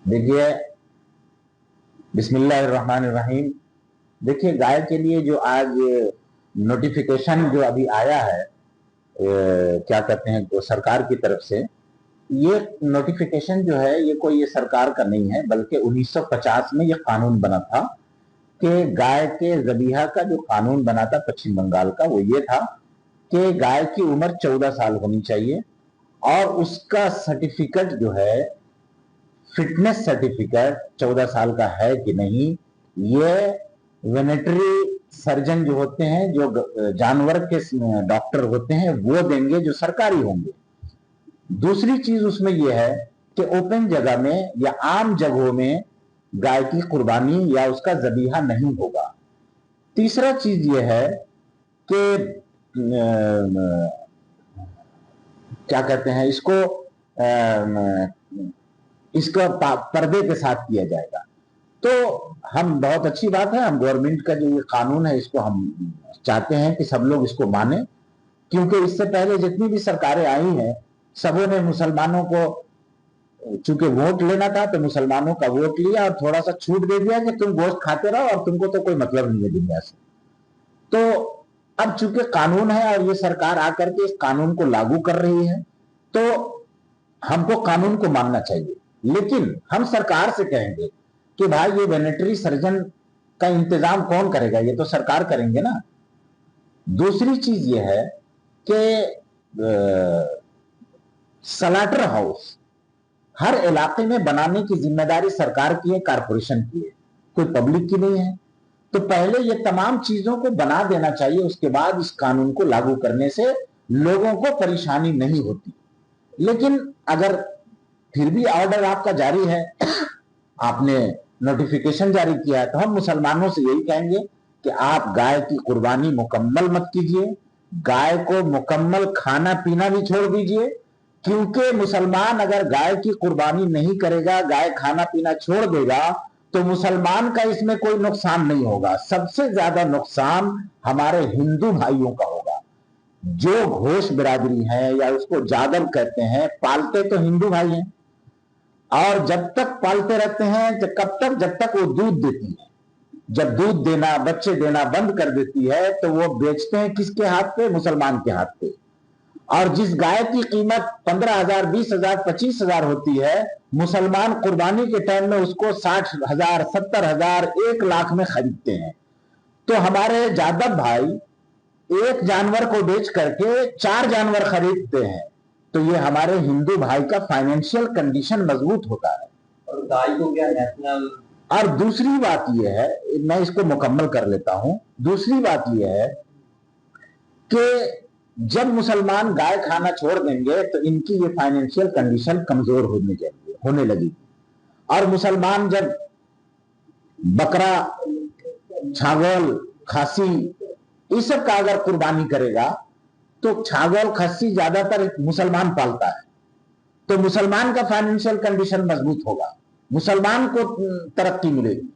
देखिए, बिस्मिल्लाहिर्रहमानिर्रहीम। देखिए, गाय के लिए जो आज नोटिफिकेशन जो अभी आया है, क्या कहते हैं, तो सरकार की तरफ से ये नोटिफिकेशन जो है ये कोई ये सरकार का नहीं है, बल्कि 1950 में ये कानून बना था कि गाय के ज़बीहा का जो कानून बना था पश्चिम बंगाल का, वो ये था कि गाय की उम्र 14 साल होनी चाहिए और उसका सर्टिफिकेट जो है, फिटनेस सर्टिफिकेट 14 साल का है कि नहीं, ये वेटरनरी सर्जन जो होते हैं, जो जानवर के डॉक्टर होते हैं, वो देंगे, जो सरकारी होंगे। दूसरी चीज उसमें यह है कि ओपन जगह में या आम जगहों में गाय की कुर्बानी या उसका ज़बीहा नहीं होगा। तीसरा चीज यह है कि क्या कहते हैं इसको, इसका पर्दे के साथ किया जाएगा। तो हम, बहुत अच्छी बात है, हम गवर्नमेंट का जो ये कानून है इसको हम चाहते हैं कि सब लोग इसको माने, क्योंकि इससे पहले जितनी भी सरकारें आई हैं सबों ने मुसलमानों को, चूंकि वोट लेना था तो मुसलमानों का वोट लिया और थोड़ा सा छूट दे दिया कि तुम गोश्त खाते रहो और तुमको तो कोई मतलब नहीं है दुनिया से। तो अब चूंकि कानून है और ये सरकार आकर के इस कानून को लागू कर रही है, तो हमको कानून को मानना चाहिए। लेकिन हम सरकार से कहेंगे कि भाई ये वेटरनरी सर्जन का इंतजाम कौन करेगा, ये तो सरकार करेंगे ना। दूसरी चीज ये है कि स्लॉटर हाउस हर इलाके में बनाने की जिम्मेदारी सरकार की है, कारपोरेशन की है, कोई पब्लिक की नहीं है। तो पहले ये तमाम चीजों को बना देना चाहिए, उसके बाद इस कानून को लागू करने से लोगों को परेशानी नहीं होती। लेकिन अगर फिर भी ऑर्डर आपका जारी है, आपने नोटिफिकेशन जारी किया है, तो हम मुसलमानों से यही कहेंगे कि आप गाय की कुर्बानी मुकम्मल मत कीजिए, गाय को मुकम्मल खाना पीना भी छोड़ दीजिए, क्योंकि मुसलमान अगर गाय की कुर्बानी नहीं करेगा, गाय खाना पीना छोड़ देगा, तो मुसलमान का इसमें कोई नुकसान नहीं होगा। सबसे ज्यादा नुकसान हमारे हिंदू भाइयों का होगा। जो घोष बिरादरी है या उसको जादव कहते हैं, पालते तो हिंदू भाई हैं, और जब तक पालते रहते हैं, कब तक, जब तक वो दूध देती है। जब दूध देना, बच्चे देना बंद कर देती है, तो वो बेचते हैं किसके हाथ पे? मुसलमान के हाथ पे। और जिस गाय की कीमत 15,000, 20,000, 25,000 होती है, मुसलमान कुर्बानी के टाइम में उसको 60,000, 70,000, 1,00,000 में खरीदते हैं। तो हमारे जादव भाई एक जानवर को बेच करके 4 जानवर खरीदते हैं। तो ये हमारे हिंदू भाई का फाइनेंशियल कंडीशन मजबूत होता है। और गाय को क्या नेशनल। और दूसरी बात यह है, मैं इसको मुकम्मल कर लेता हूं। दूसरी बात यह है कि जब मुसलमान गाय खाना छोड़ देंगे तो इनकी ये फाइनेंशियल कंडीशन कमजोर होने लगेगी। और मुसलमान जब बकरा, छागल, खासी, इस सब का अगर कुर्बानी करेगा, तो छागल, खस्सी ज्यादातर मुसलमान पालता है, तो मुसलमान का फाइनेंशियल कंडीशन मजबूत होगा, मुसलमान को तरक्की मिलेगी।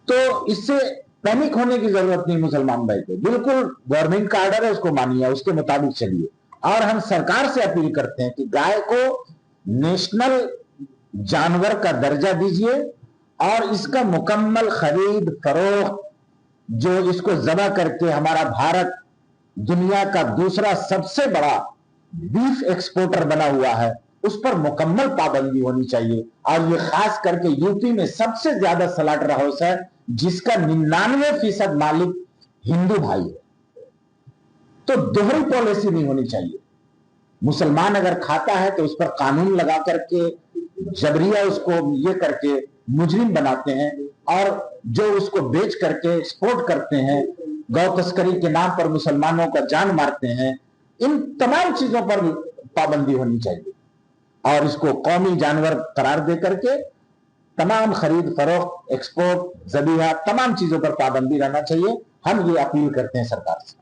तो इससे पैनिक होने की जरूरत नहीं मुसलमान भाई को। बिल्कुल गवर्नमेंट का आर्डर है, उसको मानिए, उसके मुताबिक चलिए। और हम सरकार से अपील करते हैं कि गाय को नेशनल जानवर का दर्जा दीजिए और इसका मुकम्मल खरीद फरोख्त, जो इसको ज़बह करके हमारा भारत दुनिया का दूसरा सबसे बड़ा बीफ एक्सपोर्टर बना हुआ है, उस पर मुकम्मल पाबंदी होनी चाहिए। और ये खास करके यूपी में सबसे ज्यादा स्लॉटर हाउस है, जिसका 99% मालिक हिंदू भाई है। तो दोहरी पॉलिसी नहीं होनी चाहिए। मुसलमान अगर खाता है तो उस पर कानून लगा करके जबरिया उसको ये करके मुजरिम बनाते हैं, और जो उसको बेच करके एक्सपोर्ट करते हैं, गौ तस्करी के नाम पर मुसलमानों का जान मारते हैं, इन तमाम चीजों पर पाबंदी होनी चाहिए। और इसको कौमी जानवर करार दे करके तमाम खरीद फरोख्त, एक्सपोर्ट, ज़बीहा, तमाम चीजों पर पाबंदी रहना चाहिए। हम ये अपील करते हैं सरकार से।